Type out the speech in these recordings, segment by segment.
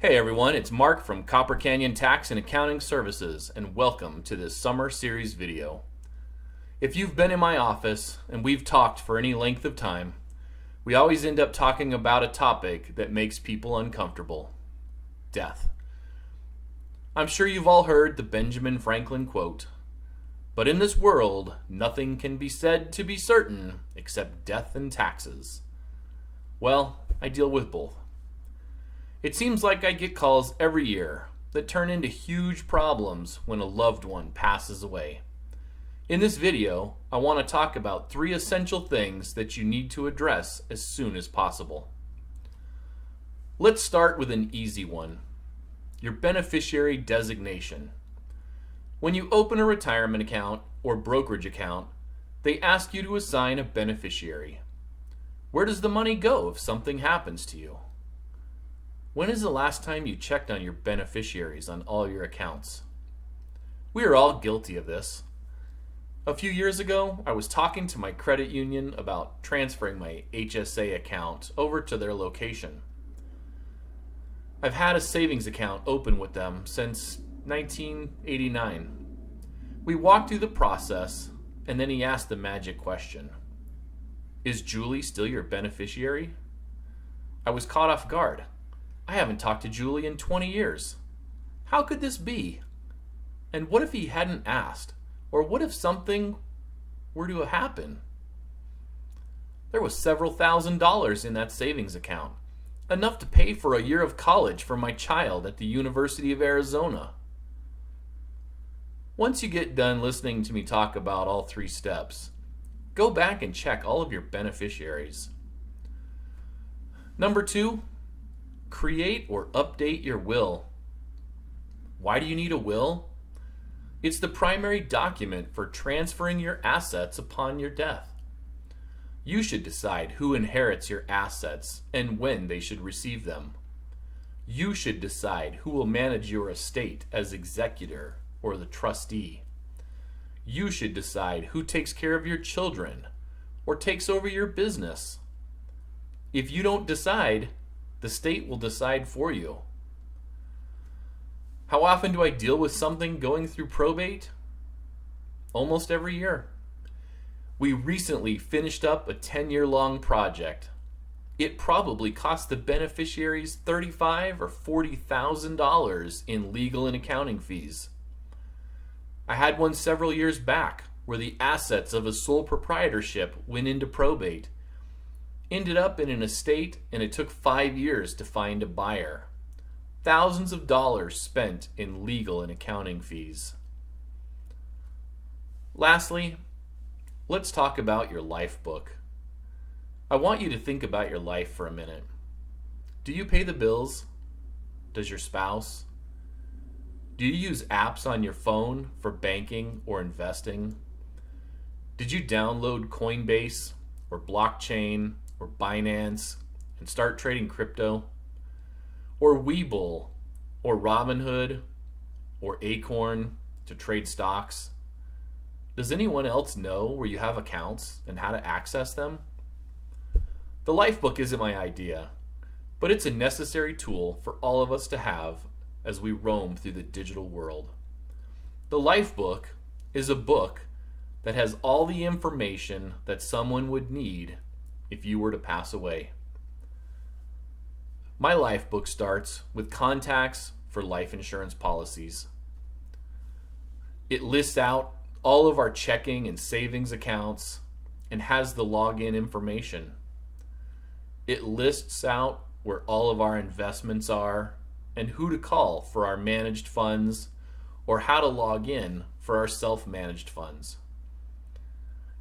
Hey everyone, it's Mark from Copper Canyon Tax and Accounting Services, and welcome to this summer series video. If you've been in my office and we've talked for any length of time, we always end up talking about a topic that makes people uncomfortable: death. I'm sure you've all heard the Benjamin Franklin quote, "But in this world, nothing can be said to be certain except death and taxes." Well, I deal with both. It seems like I get calls every year that turn into huge problems when a loved one passes away. In this video, I want to talk about 3 essential things that you need to address as soon as possible. Let's start with an easy one: your beneficiary designation. When you open a retirement account or brokerage account, they ask you to assign a beneficiary. Where does the money go if something happens to you? When is the last time you checked on your beneficiaries on all your accounts? We are all guilty of this. A few years ago, I was talking to my credit union about transferring my HSA account over to their location. I've had a savings account open with them since 1989. We walked through the process, and then he asked the magic question: "Is Julie still your beneficiary?" I was caught off guard. I haven't talked to Julie in 20 years. How could this be? And what if he hadn't asked? Or what if something were to happen? There was several $1,000s in that savings account, enough to pay for a year of college for my child at the University of Arizona. Once you get done listening to me talk about all 3 steps, go back and check all of your beneficiaries. Number 2, create or update your will. Why do you need a will? It's the primary document for transferring your assets upon your death. You should decide who inherits your assets and when they should receive them. You should decide who will manage your estate as executor or the trustee. You should decide who takes care of your children or takes over your business. If you don't decide, the state will decide for you. How often do I deal with something going through probate? Almost every year. We recently finished up a 10-year-long project. It probably cost the beneficiaries $35,000 or $40,000 in legal and accounting fees. I had one several years back where the assets of a sole proprietorship went into probate. Ended up in an estate, and it took 5 years to find a buyer. Thousands of dollars spent in legal and accounting fees. Lastly, let's talk about your Lifebook. I want you to think about your life for a minute. Do you pay the bills? Does your spouse? Do you use apps on your phone for banking or investing? Did you download Coinbase or blockchain or Binance and start trading crypto? Or Webull or Robinhood or Acorn to trade stocks? Does anyone else know where you have accounts and how to access them? The Lifebook isn't my idea, but it's a necessary tool for all of us to have as we roam through the digital world. The Lifebook is a book that has all the information that someone would need if you were to pass away. My Lifebook starts with contacts for life insurance policies. It lists out all of our checking and savings accounts and has the login information. It lists out where all of our investments are and who to call for our managed funds or how to log in for our self-managed funds.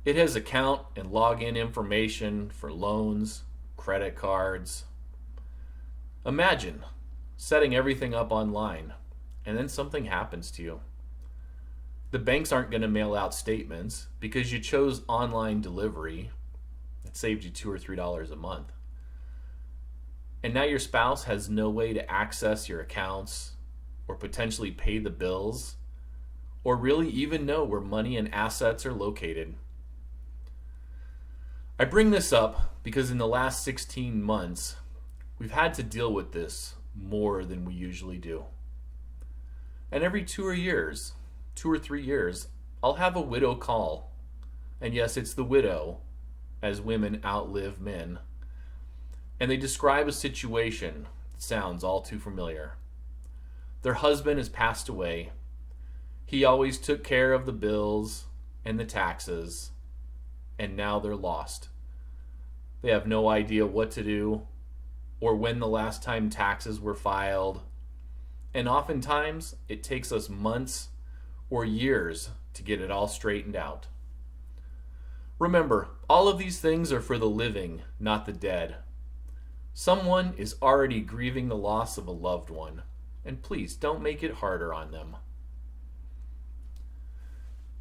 It has account and login information for loans, credit cards. Imagine setting everything up online and then something happens to you. The banks aren't going to mail out statements because you chose online delivery. That saved you $2 or $3 a month. And now your spouse has no way to access your accounts or potentially pay the bills or really even know where money and assets are located. I bring this up because in the last 16 months, we've had to deal with this more than we usually do. And every 2 or 3 years, I'll have a widow call. And yes, it's the widow, as women outlive men. And they describe a situation that sounds all too familiar. Their husband has passed away. He always took care of the bills and the taxes, and now they're lost. They have no idea what to do or when the last time taxes were filed. And oftentimes, it takes us months or years to get it all straightened out. Remember, all of these things are for the living, not the dead. Someone is already grieving the loss of a loved one, and please don't make it harder on them.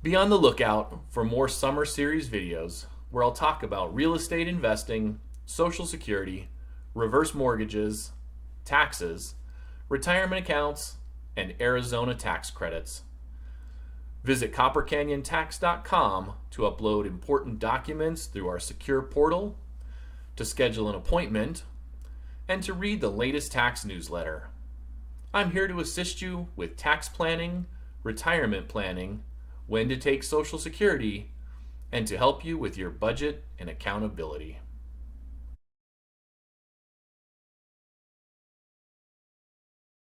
Be on the lookout for more summer series videos where I'll talk about real estate investing, Social Security, reverse mortgages, taxes, retirement accounts, and Arizona tax credits. Visit coppercanyontax.com to upload important documents through our secure portal, to schedule an appointment, and to read the latest tax newsletter. I'm here to assist you with tax planning, retirement planning, when to take Social Security, and to help you with your budget and accountability.